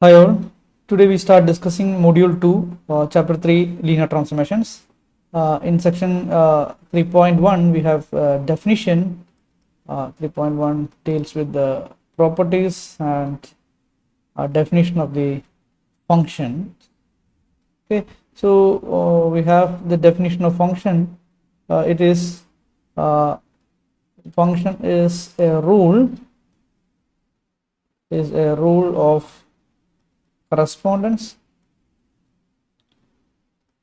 Hi all. Today we start discussing module 2, chapter 3, linear transformations. In section 3.1 we have definition. 3.1 deals with the properties and definition of the function. Okay, so we have the definition of function. It is function is a rule of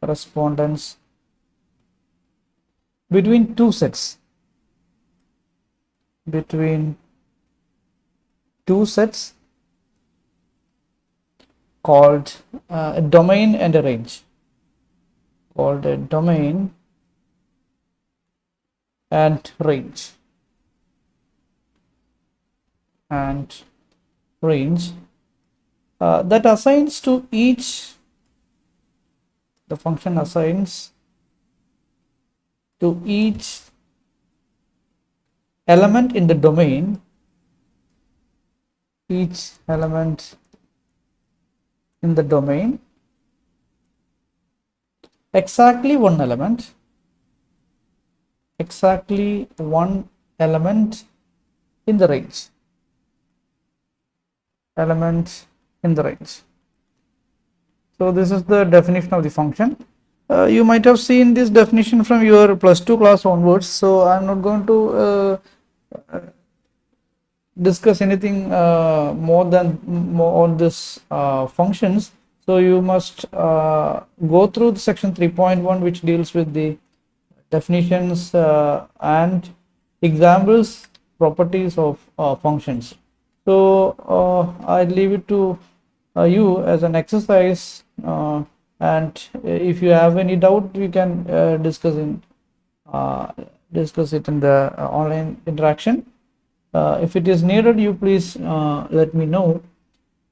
correspondence between two sets called a domain and a range, called a domain and range that assigns to each, the function assigns to each element in the domain, exactly one element in the range, So this is the definition of the function. You might have seen this definition from your plus 2 class onwards, so I'm not going to discuss anything more on this functions. So you must go through the section 3.1, which deals with the definitions and examples, properties of functions. So I leave it to you as an exercise, and if you have any doubt, we can discuss it in the online interaction. If it is needed, you please let me know.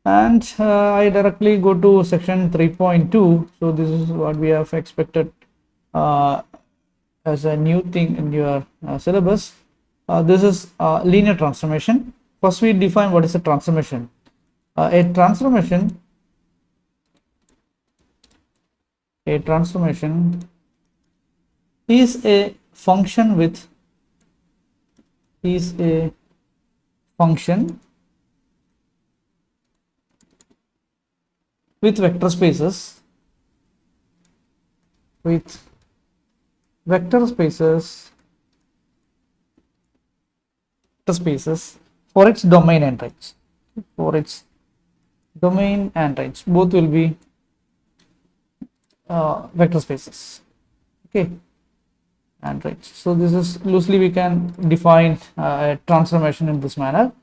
And I directly go to section 3.2. So this is what we have expected as a new thing in your syllabus. This is linear transformation. First, we define what is a transformation. A transformation is a function with vector spaces for its domain and range. Both will be vector spaces, okay, and range. So this is loosely we can define a transformation in this manner,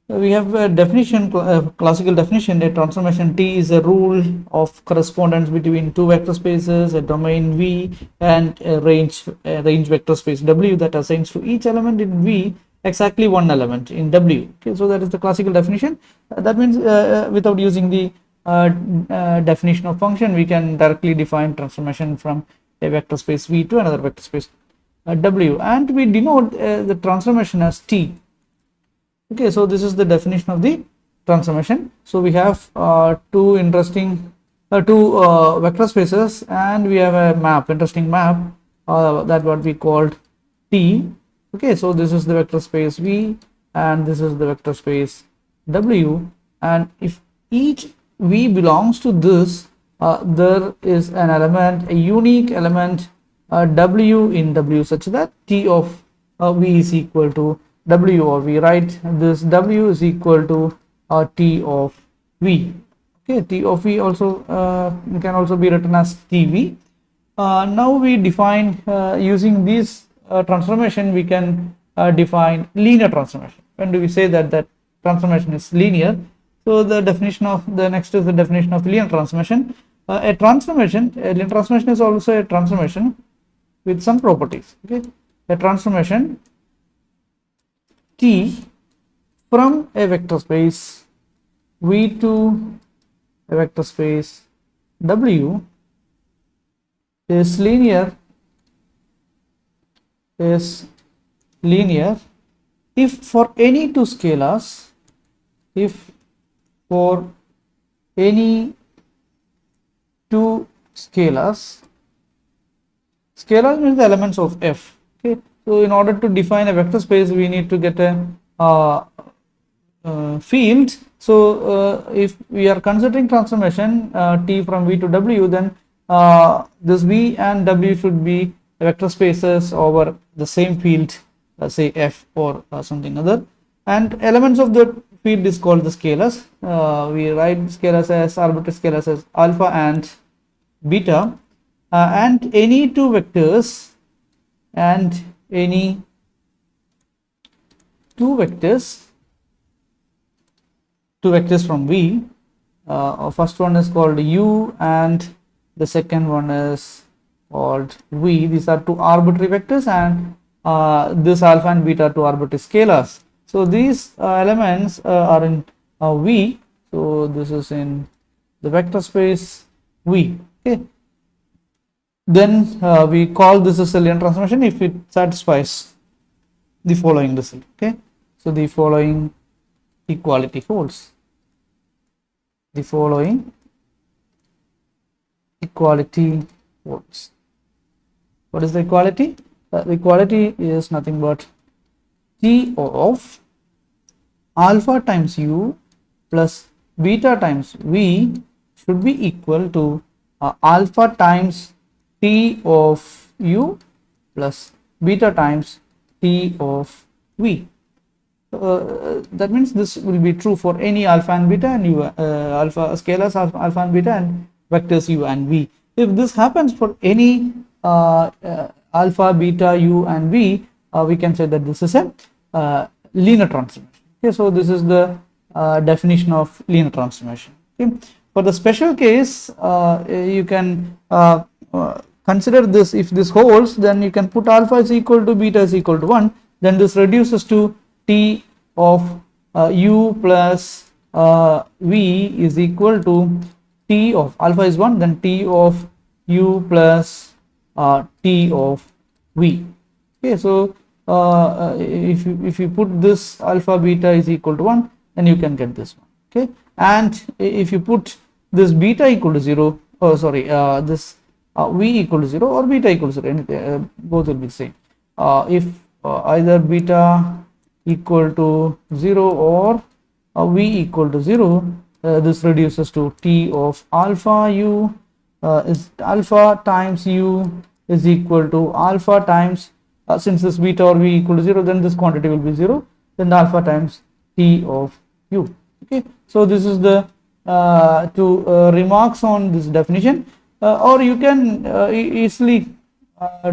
we have a definition, classical definition. A transformation T is a rule of correspondence between two vector spaces, a domain V, and a range vector space W that assigns to each element in V exactly one element in W. Okay, so that is the classical definition. That means without using the definition of function, we can directly define transformation from a vector space V to another vector space W, and we denote the transformation as T. Okay, so this is the definition of the transformation. So we have two vector spaces, and we have a interesting map that what we called T. Okay, so this is the vector space V, and this is the vector space W, and if each V belongs to this, there is an element, a unique element W in W, such that T of V is equal to W, or we write this W is equal to T of V. Okay, T of V also can also be written as TV. Now we define using this transformation, we can define linear transformation. When do we say that transformation is linear? So the definition of the next is the definition of linear transformation. A linear transformation is also a transformation with some properties. Okay, a transformation T from a vector space V to a vector space W is linear if for any two scalars, if for any two scalars, scalar means the elements of f. Okay, so in order to define a vector space, we need to get a field. So if we are considering transformation t from v to w, then this v and w should be vector spaces over the same field, say f or something other, and elements of the field is called the scalars. We write scalars as arbitrary scalars as alpha and beta, and any two vectors, and any two vectors from V. First one is called U and the second one is called V. These are two arbitrary vectors, and this alpha and beta are two arbitrary scalars. So these elements are in V. So this is in the vector space V. Okay. Then we call this as a linear transformation if it satisfies the following result. Okay. So the following equality holds. The following equality holds. What is the equality? The equality is nothing but T of alpha times U plus beta times V should be equal to alpha times T of U plus beta times T of V. That means this will be true for any alpha and beta and u alpha scalars alpha and beta and vectors u and v. If this happens for any alpha, beta, u and v, we can say that this is a linear transformation. Okay, so this is the definition of linear transformation. Okay. For the special case, you can consider this. If this holds, then you can put alpha is equal to beta is equal to 1, then this reduces to T of u plus v is equal to T of alpha is 1, then T of u plus T of v. Okay, so if you put this alpha beta is equal to 1, then you can get this one. Okay, and if you put this beta equal to 0, this v equal to 0 or beta equal to 0, anything, both will be the same. If either beta equal to 0 or v equal to 0, this reduces to T of alpha u is alpha times u is equal to alpha times since this beta or v equal to 0, then this quantity will be 0, then alpha times T of u. Okay, so this is the two remarks on this definition, or you can easily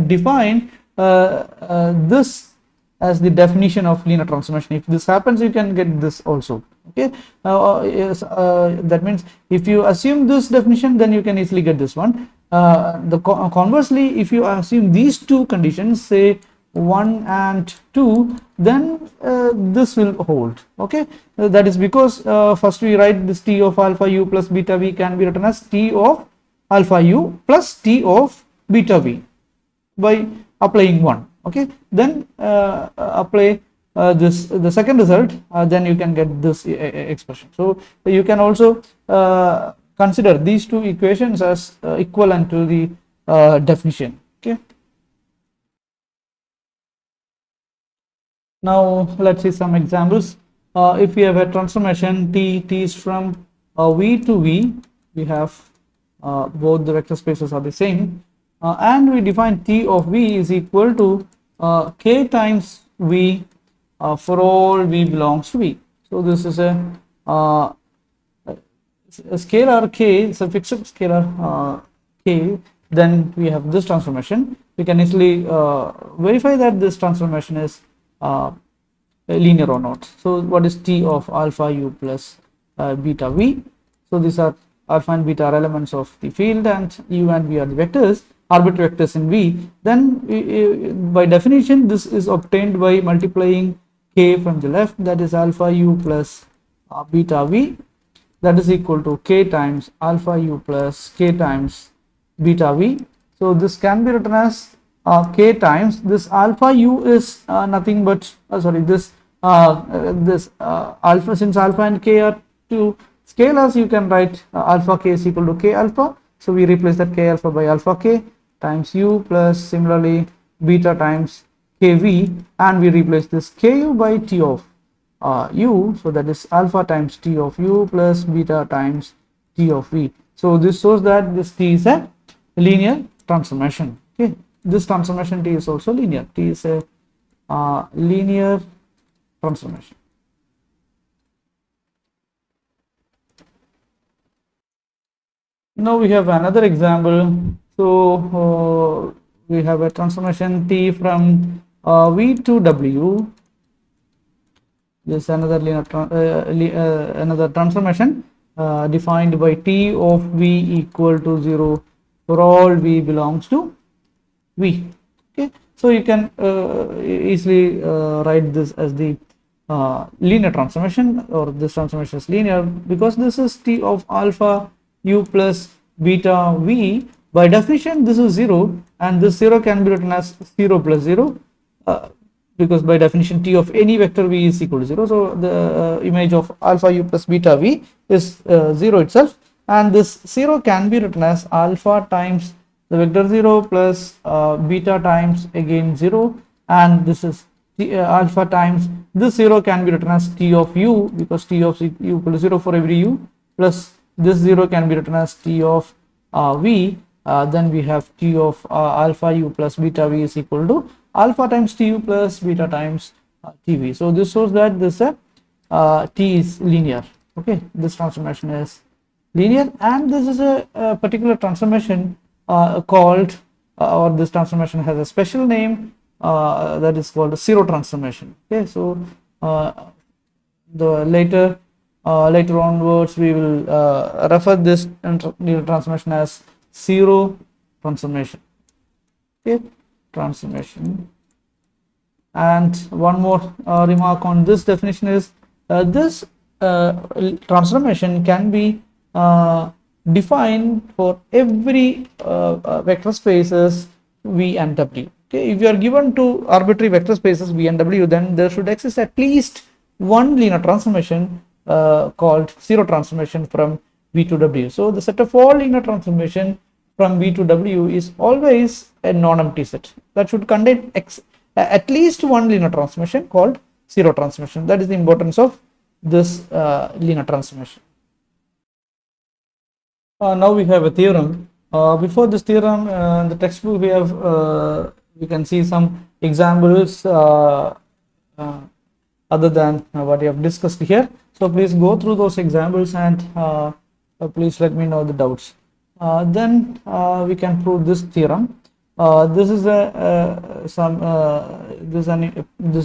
define this as the definition of linear transformation. If this happens, you can get this also. Okay, that means if you assume this definition, then you can easily get this one. Conversely, if you assume these two conditions, say 1 and 2, then this will hold. Okay, that is because first we write this T of alpha u plus beta v can be written as T of alpha u plus T of beta v by applying 1. Okay, then apply the second result, then you can get this expression. So you can also consider these two equations as equivalent to the definition. Okay, now let's see some examples. If we have a transformation t is from v to v, we have both the vector spaces are the same, and we define T of v is equal to k times v for all v belongs to v. So this is a scalar k, it's a fixed scalar k. Then we have this transformation. We can easily verify that this transformation is linear or not. So what is T of alpha u plus beta v? So these are alpha and beta are elements of the field, and u and v are the vectors, arbitrary vectors in v. Then by definition, this is obtained by multiplying k from the left, that is alpha u plus beta v, that is equal to k times alpha u plus k times beta v. So this can be written as k times this alpha u is nothing but this this alpha, since alpha and k are two scalars, you can write alpha k is equal to k alpha. So we replace that k alpha by alpha k times u plus similarly beta times kv, and we replace this ku by t of u. So that is alpha times t of u plus beta times t of v. So this shows that this t is a linear transformation. Okay, this transformation t is also linear. T is a linear transformation. Now we have another example. So we have a transformation t from v to w. This is another linear another transformation defined by t of v equal to 0 for all v belongs to v. Okay, so you can easily write this as the linear transformation, or this transformation is linear because this is t of alpha u plus beta v. By definition this is 0, and this 0 can be written as 0 plus 0 because by definition t of any vector v is equal to 0. So the image of alpha u plus beta v is 0 itself, and this 0 can be written as alpha times the vector 0 plus beta times again 0, and this is alpha times this 0 can be written as t of u because t of u equal to 0 for every u, plus this 0 can be written as t of v. Then we have t of alpha u plus beta v is equal to alpha times tu plus beta times tv. So this shows that this t is linear. Okay, this transformation is linear, and this is a particular transformation called or this transformation has a special name that is called a zero transformation. Okay, so the later onwards we will refer this transformation as zero transformation. Okay, transformation. And one more remark on this definition is this transformation can be defined for every vector spaces v and w. Okay, if you are given two arbitrary vector spaces v and w, then there should exist at least one linear transformation called zero transformation from v to w. So the set of all linear transformation from v to w is always a non-empty set that should contain at least one linear transformation called zero transformation. That is the importance of this linear transformation. Now we have a theorem. Before this theorem, in the textbook we have we can see some examples other than what we have discussed here. So please go through those examples and please let me know the doubts. Then we can prove this theorem. This is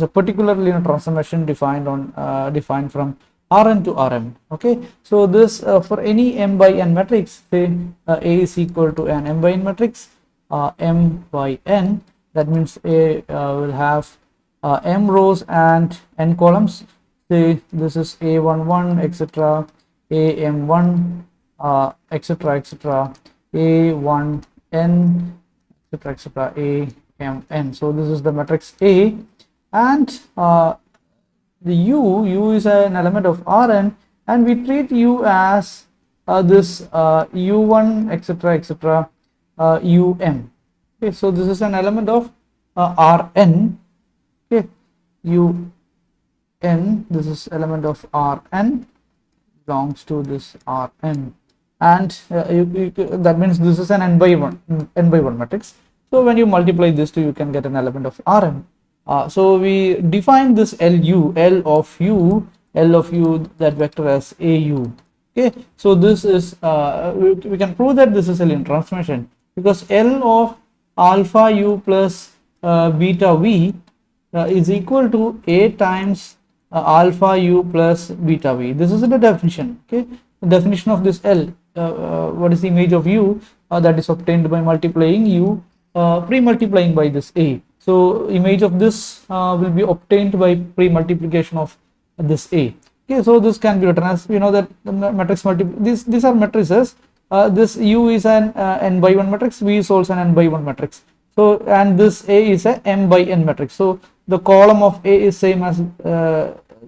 a particular linear transformation defined from Rn to Rm. Okay, so this for any m by n matrix, say A is equal to an m by n matrix, m by n, that means A will have m rows and n columns. Say this is A11 etc, AM1 etc etc, A1n etc etc, AMN. So this is the matrix A, and the U is an element of Rn, and we treat U as this U1 etc etc Um. Okay, so this is an element of Rn. Okay, UN, this is element of Rn, belongs to this Rn, and that means this is an n by 1 matrix. So when you multiply this two, you can get an element of Rn. So we define this L of u, that vector as AU. Okay, so this is we can prove that this is a linear transformation because L of alpha u plus beta v is equal to A times alpha u plus beta v. This is the definition. Okay, the definition of this L. What is the image of u? That is obtained by multiplying u, pre-multiplying by this A. So image of this will be obtained by pre-multiplication of this A. Okay, so this can be written as, you know, that the matrix these are matrices. This U is an n by 1 matrix, V is also an n by 1 matrix. So and this A is a m by n matrix. So the column of A is same as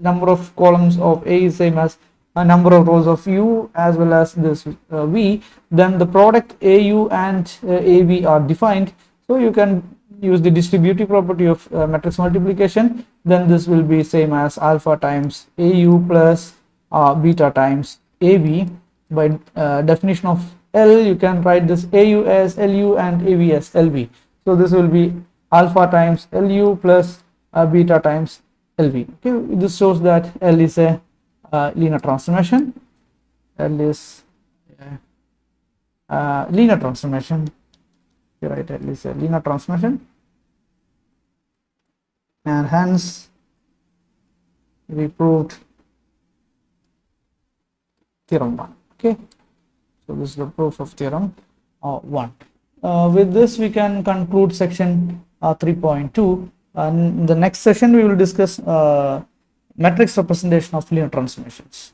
number of columns of A is same as a number of rows of U as well as this V, then the product AU and AV are defined. So you can use the distributive property of matrix multiplication. Then this will be same as alpha times AU plus beta times AV. By definition of L, you can write this AU as LU and AV as LV. So this will be alpha times LU plus beta times LV. Okay, this shows that L is a linear transformation. L is linear transformation. You write L is a linear transformation, and hence we proved theorem 1. Okay, so this is the proof of theorem 1. With this we can conclude section 3.2. And in the next session we will discuss matrix representation of linear transformations.